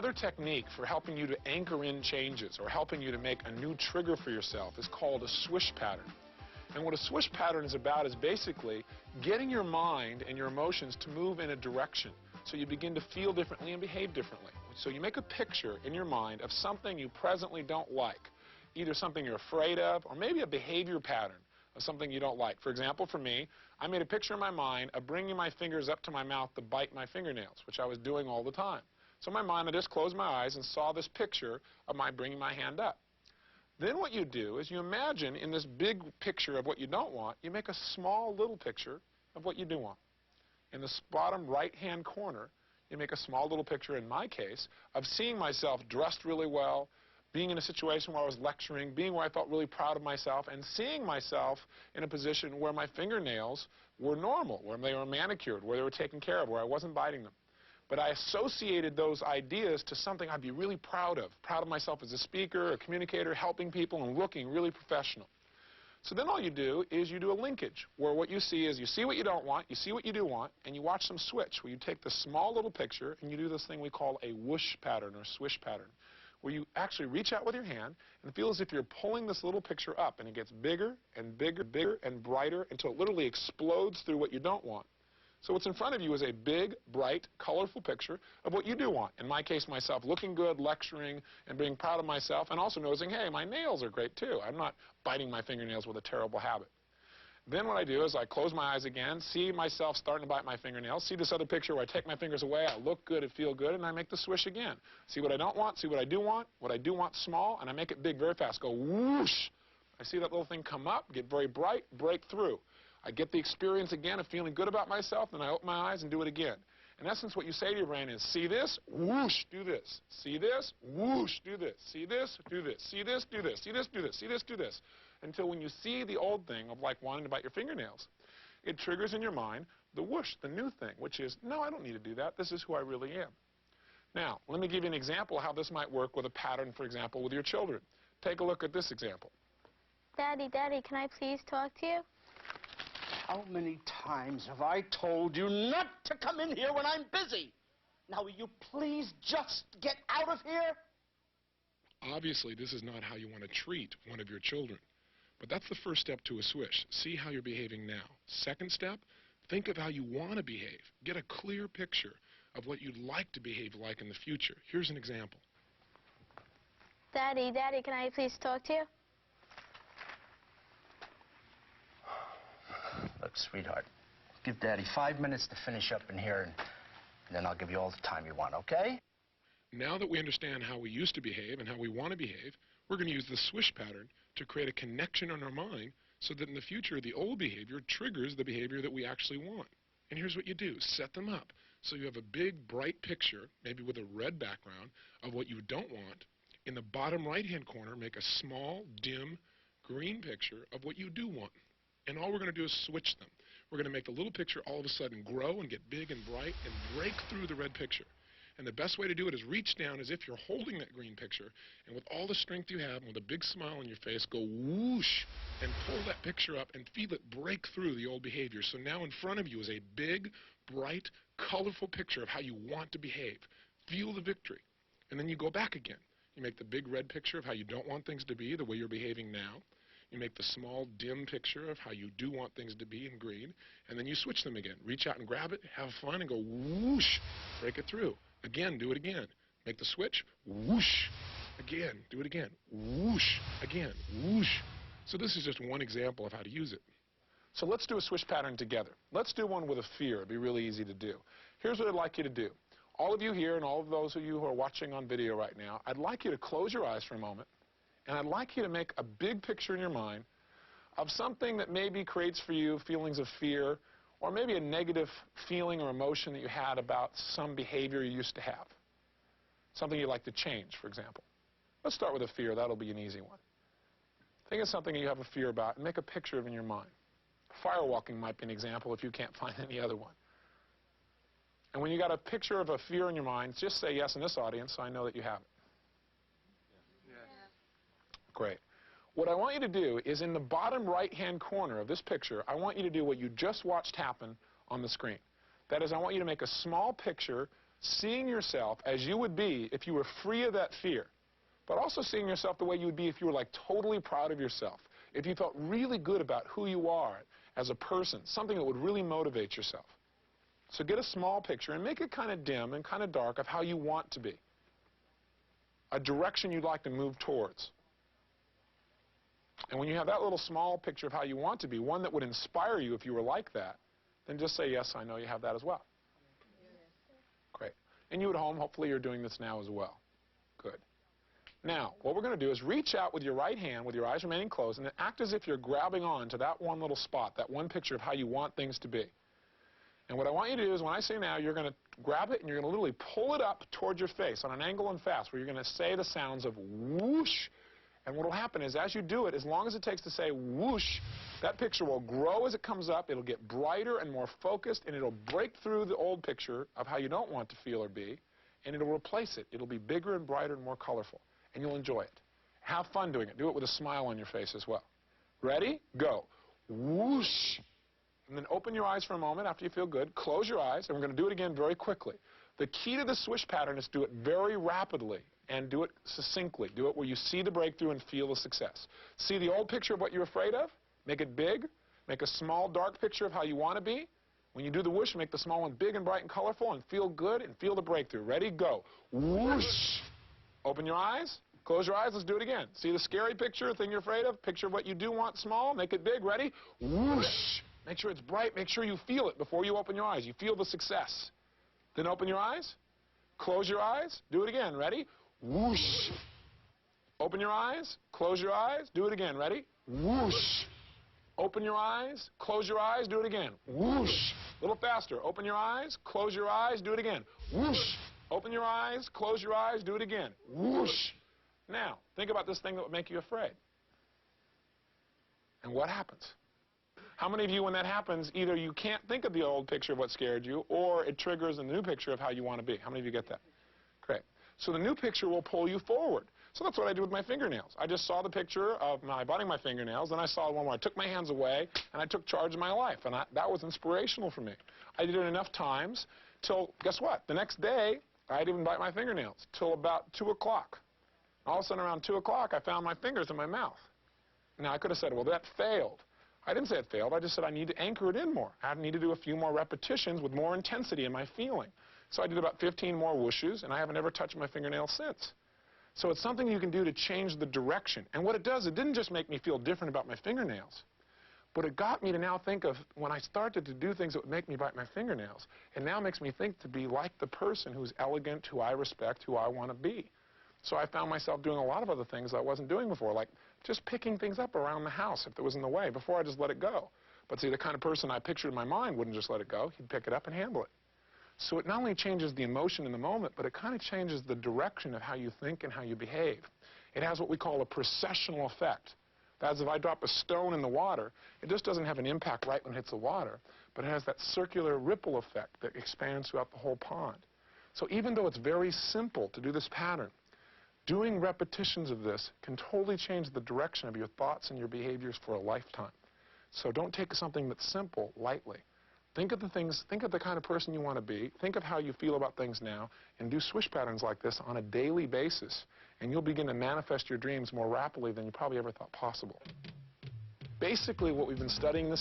Another technique for helping you to anchor in changes or helping you to make a new trigger for yourself is called a swish pattern. And what a swish pattern is about is basically getting your mind and your emotions to move in a direction so you begin to feel differently and behave differently. So you make a picture in your mind of something you presently don't like, either something you're afraid of or maybe a behavior pattern of something you don't like. For example, for me, I made a picture in my mind of bringing my fingers up to my mouth to bite my fingernails, which I was doing all the time. So in my mind, I just closed my eyes and saw this picture of my bringing my hand up. Then what you do is you imagine in this big picture of what you don't want, you make a small little picture of what you do want. In the bottom right-hand corner, you make a small little picture, in my case, of seeing myself dressed really well, being in a situation where I was lecturing, being where I felt really proud of myself, and seeing myself in a position where my fingernails were normal, where they were manicured, where they were taken care of, where I wasn't biting them. But I associated those ideas to something I'd be really proud of myself as a speaker, a communicator, helping people, and looking really professional. So then all you do is you do a linkage, where what you see is you see what you don't want, you see what you do want, and you watch them switch, where you take the small little picture and you do this thing we call a whoosh pattern or swish pattern, where you actually reach out with your hand and feel as if you're pulling this little picture up, and it gets bigger and bigger, bigger and brighter until it literally explodes through what you don't want. So what's in front of you is a big, bright, colorful picture of what you do want. In my case, myself looking good, lecturing, and being proud of myself, and also noticing, hey, my nails are great too. I'm not biting my fingernails with a terrible habit. Then what I do is I close my eyes again, see myself starting to bite my fingernails, see this other picture where I take my fingers away, I look good, I feel good, and I make the swish again. See what I don't want, see what I do want small, and I make it big very fast. Go whoosh. I see that little thing come up, get very bright, break through. I get the experience again of feeling good about myself, and I open my eyes and do it again. In essence, what you say to your brain is, see this, whoosh, do this. See this, whoosh, do this. See this, do this. See this, do this. See this, do this. See this, do this. Until when you see the old thing of like wanting to bite your fingernails, it triggers in your mind the whoosh, the new thing, which is, no, I don't need to do that. This is who I really am. Now, let me give you an example of how this might work with a pattern, for example, with your children. Take a look at this example. Daddy, can I please talk to you? How many times have I told you not to come in here when I'm busy? Now, will you please just get out of here? Obviously, this is not how you want to treat one of your children. But that's the first step to a swish. See how you're behaving now. Second step, think of how you want to behave. Get a clear picture of what you'd like to behave like in the future. Here's an example. Daddy, can I please talk to you? Look, sweetheart, give Daddy 5 minutes to finish up in here, and then I'll give you all the time you want, okay? Now that we understand how we used to behave and how we want to behave, we're going to use the swish pattern to create a connection in our mind so that in the future the old behavior triggers the behavior that we actually want. And here's what you do. Set them up. So you have a big, bright picture, maybe with a red background, of what you don't want. In the bottom right-hand corner, make a small, dim, green picture of what you do want. And all we're going to do is switch them. We're going to make the little picture all of a sudden grow and get big and bright and break through the red picture. And the best way to do it is reach down as if you're holding that green picture, and with all the strength you have and with a big smile on your face, go whoosh and pull that picture up and feel it break through the old behavior. So now in front of you is a big, bright, colorful picture of how you want to behave. Feel the victory. And then you go back again. You make the big red picture of how you don't want things to be, the way you're behaving now. You make the small, dim picture of how you do want things to be in green, and then you switch them again. Reach out and grab it, have fun, and go whoosh, break it through. Again, do it again. Make the switch, whoosh, again, do it again, whoosh, again, whoosh. So this is just one example of how to use it. So let's do a swish pattern together. Let's do one with a fear. It'd be really easy to do. Here's what I'd like you to do. All of you here and all of those of you who are watching on video right now, I'd like you to close your eyes for a moment. And I'd like you to make a big picture in your mind of something that maybe creates for you feelings of fear, or maybe a negative feeling or emotion that you had about some behavior you used to have. Something you'd like to change, for example. Let's start with a fear. That'll be an easy one. Think of something you have a fear about and make a picture of it in your mind. Firewalking might be an example if you can't find any other one. And when you got a picture of a fear in your mind, just say yes in this audience so I know that you have it. Great. What I want you to do is in the bottom right-hand corner of this picture, I want you to do what you just watched happen on the screen. That is, I want you to make a small picture seeing yourself as you would be if you were free of that fear, but also seeing yourself the way you would be if you were like totally proud of yourself, if you felt really good about who you are as a person, something that would really motivate yourself. So get a small picture and make it kind of dim and kind of dark of how you want to be, a direction you'd like to move towards. And when you have that little small picture of how you want to be, one that would inspire you if you were like that, then just say, yes, I know you have that as well. Great. And you at home, hopefully you're doing this now as well. Good. Now, what we're going to do is reach out with your right hand, with your eyes remaining closed, and then act as if you're grabbing on to that one little spot, that one picture of how you want things to be. And what I want you to do is when I say now, you're going to grab it and you're going to literally pull it up towards your face on an angle and fast, where you're going to say the sounds of whoosh. And what will happen is as you do it, as long as it takes to say whoosh, that picture will grow as it comes up. It'll get brighter and more focused, and it'll break through the old picture of how you don't want to feel or be, and it'll replace it. It'll be bigger and brighter and more colorful, and you'll enjoy it. Have fun doing it. Do it with a smile on your face as well. Ready? Go. Whoosh. And then open your eyes for a moment after you feel good. Close your eyes, and we're going to do it again very quickly. The key to the swish pattern is to do it very rapidly and do it succinctly. Do it where you see the breakthrough and feel the success. See the old picture of what you're afraid of? Make it big. Make a small, dark picture of how you want to be. When you do the whoosh, make the small one big and bright and colorful and feel good and feel the breakthrough. Ready? Go. Whoosh. Open your eyes. Close your eyes. Let's do it again. See the scary picture, the thing you're afraid of? Picture of what you do want small. Make it big. Ready? Whoosh. Make sure it's bright. Make sure you feel it before you open your eyes. You feel the success. Then open your eyes. Close your eyes. Do it again. Ready? Whoosh. Open your eyes. Close your eyes. Do it again. Ready? Whoosh. Open your eyes. Close your eyes. Do it again. Whoosh. A little faster. Open your eyes. Close your eyes. Do it again. Whoosh. Open your eyes. Close your eyes. Do it again. Whoosh. Now, think about this thing that would make you afraid. And what happens? How many of you, when that happens, either you can't think of the old picture of what scared you, or it triggers a new picture of how you want to be? How many of you get that? Great. So the new picture will pull you forward. So that's what I did with my fingernails. I just saw the picture of my biting my fingernails, then I saw one where I took my hands away, and I took charge of my life. And that was inspirational for me. I did it enough times till, guess what? The next day, I didn't even bite my fingernails till about 2 o'clock. All of a sudden, around 2 o'clock, I found my fingers in my mouth. Now, I could have said, well, that failed. I didn't say it failed. I just said I need to anchor it in more. I need to do a few more repetitions with more intensity in my feeling. So I did about 15 more whooshes, and I haven't ever touched my fingernails since. So it's something you can do to change the direction. And what it does, it didn't just make me feel different about my fingernails, but it got me to now think of when I started to do things that would make me bite my fingernails, it now makes me think to be like the person who's elegant, who I respect, who I want to be. So I found myself doing a lot of other things I wasn't doing before, like just picking things up around the house if it was in the way. Before, I just let it go. But see, the kind of person I pictured in my mind wouldn't just let it go. He'd pick it up and handle it. So it not only changes the emotion in the moment, but it kind of changes the direction of how you think and how you behave. It has what we call a processional effect. That's if I drop a stone in the water, it just doesn't have an impact right when it hits the water, but it has that circular ripple effect that expands throughout the whole pond. So even though it's very simple to do this pattern, doing repetitions of this can totally change the direction of your thoughts and your behaviors for a lifetime. So don't take something that's simple lightly. Think of the things, think of the kind of person you want to be, think of how you feel about things now, and do swish patterns like this on a daily basis, and you'll begin to manifest your dreams more rapidly than you probably ever thought possible. Basically, what we've been studying this